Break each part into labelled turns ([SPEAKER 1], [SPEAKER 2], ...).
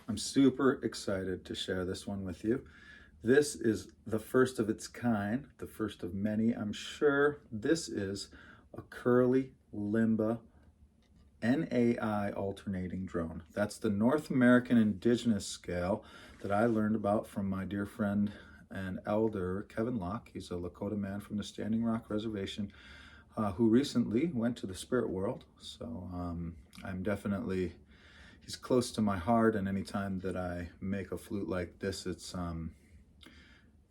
[SPEAKER 1] I'm super excited to share this one with you. This is the first of its kind, the first of many, I'm sure. This is a curly limba NAI alternating drone. That's the North American Indigenous scale that I learned about from my dear friend and elder, Kevin Locke. He's a Lakota man from the Standing Rock Reservation who recently went to the spirit world. So I'm definitely, he's close to my heart, and anytime that I make a flute like this, it's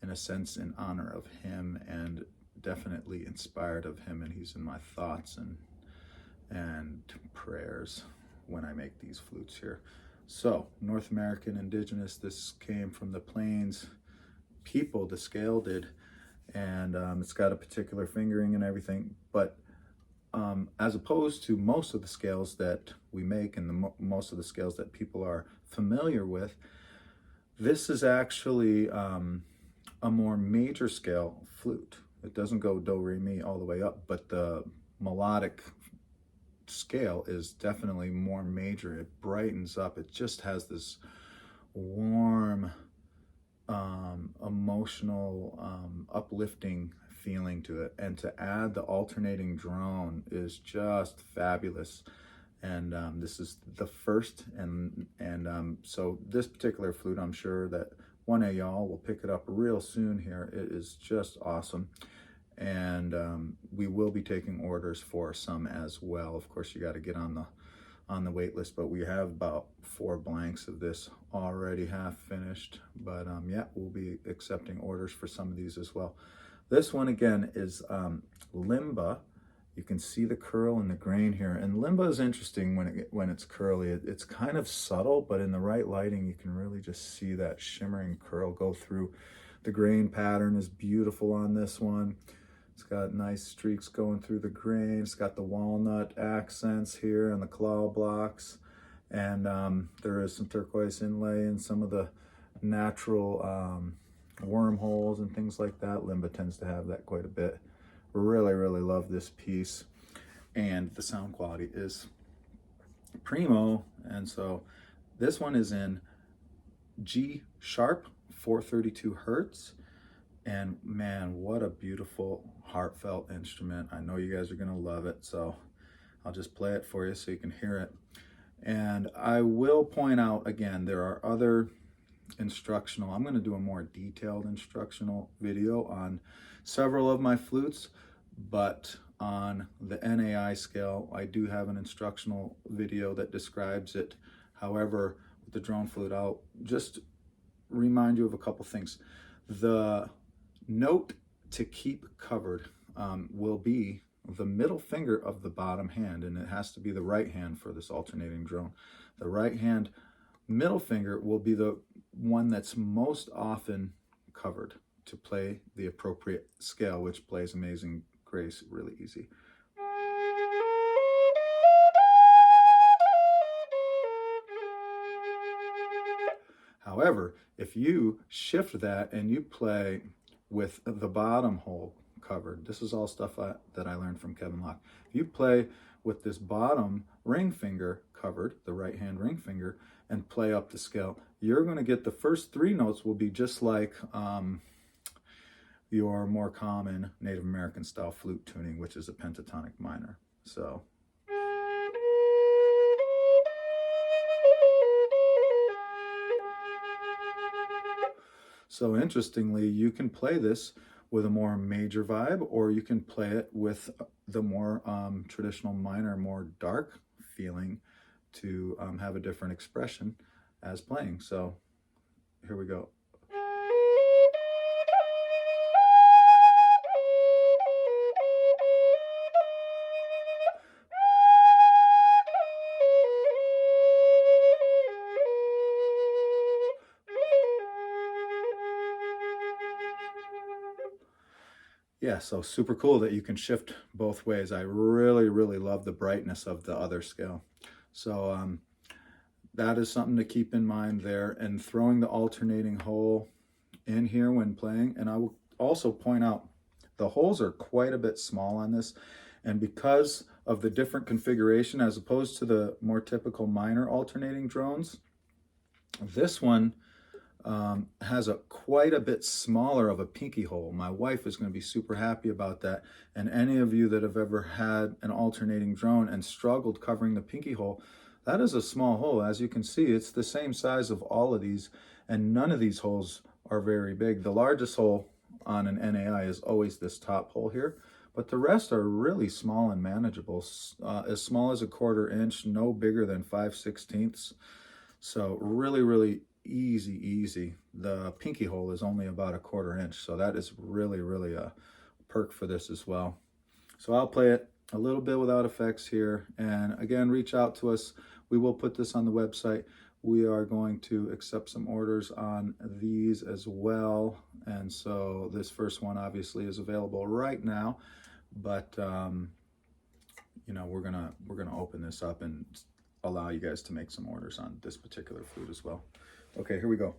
[SPEAKER 1] in a sense in honor of him and definitely inspired of him, and he's in my thoughts and prayers when I make these flutes here. So North American Indigenous, this came from the Plains people, the scale did, and it's got a particular fingering and everything, but as opposed to most of the scales that we make and most of the scales that people are familiar with, this is actually a more major scale flute. It doesn't go do, re, mi all the way up, but the melodic scale is definitely more major. It brightens up. It just has this warm, emotional, uplifting feeling to it. And to add the alternating drone is just fabulous. And this is the first, and so this particular flute, I'm sure that one of y'all will pick it up real soon here. It is just awesome. And we will be taking orders for some as well. Of course, you got to get on the wait list, but we have about 4 blanks of this already half finished. But yeah, we'll be accepting orders for some of these as well. This one again is limba. You can see the curl and the grain here, and limba is interesting when it's curly. It's kind of subtle, but in the right lighting, you can really just see that shimmering curl go through. The grain pattern is beautiful on this one. It's got nice streaks going through the grain. It's got the walnut accents here and the claw blocks. And there is some turquoise inlay and some of the natural wormholes and things like that. Limba tends to have that quite a bit. Really, really love this piece. And the sound quality is primo. And so this one is in G sharp, 432 Hertz. And man, what a beautiful, heartfelt instrument. I know you guys are gonna love it, so I'll just play it for you so you can hear it. And I will point out again, there are other instructional, I'm gonna do a more detailed instructional video on several of my flutes, but on the NAI scale, I do have an instructional video that describes it. However, with the drone flute, I'll just remind you of a couple things. The note to keep covered will be the middle finger of the bottom hand, and it has to be the right hand for this alternating drone. The right hand middle finger will be the one that's most often covered to play the appropriate scale, which plays Amazing Grace really easy. However, if you shift that and you play with the bottom hole covered, this is all stuff that I learned from Kevin Locke. If you play with this bottom ring finger covered, the right hand ring finger, and play up the scale, you're going to get the first 3 notes will be just like your more common Native American style flute tuning, which is a pentatonic minor. So interestingly, you can play this with a more major vibe, or you can play it with the more traditional minor, more dark feeling to have a different expression as playing. So here we go. Yeah, so super cool that you can shift both ways. I really, really love the brightness of the other scale. So that is something to keep in mind there, and throwing the alternating hole in here when playing. And I will also point out the holes are quite a bit small on this, and because of the different configuration as opposed to the more typical minor alternating drones, This one has quite a bit smaller of a pinky hole. My wife is going to be super happy about that. And any of you that have ever had an alternating drone and struggled covering the pinky hole, that is a small hole. As you can see, it's the same size of all of these, and none of these holes are very big. The largest hole on an NAI is always this top hole here, but the rest are really small and manageable. As small as a 1/4 inch, no bigger than 5/16. So really, really easy. The pinky hole is only about a 1/4 inch, so that is really a perk for this as well. So I'll play it a little bit without effects here, and again, reach out to us. We will put this on the website. We are going to accept some orders on these as well, and so this first one obviously is available right now, but you know, we're gonna open this up and allow you guys to make some orders on this particular flute as well. Okay, here we go.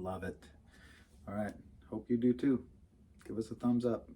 [SPEAKER 1] Love it. All right, hope you do too. Give us a thumbs up.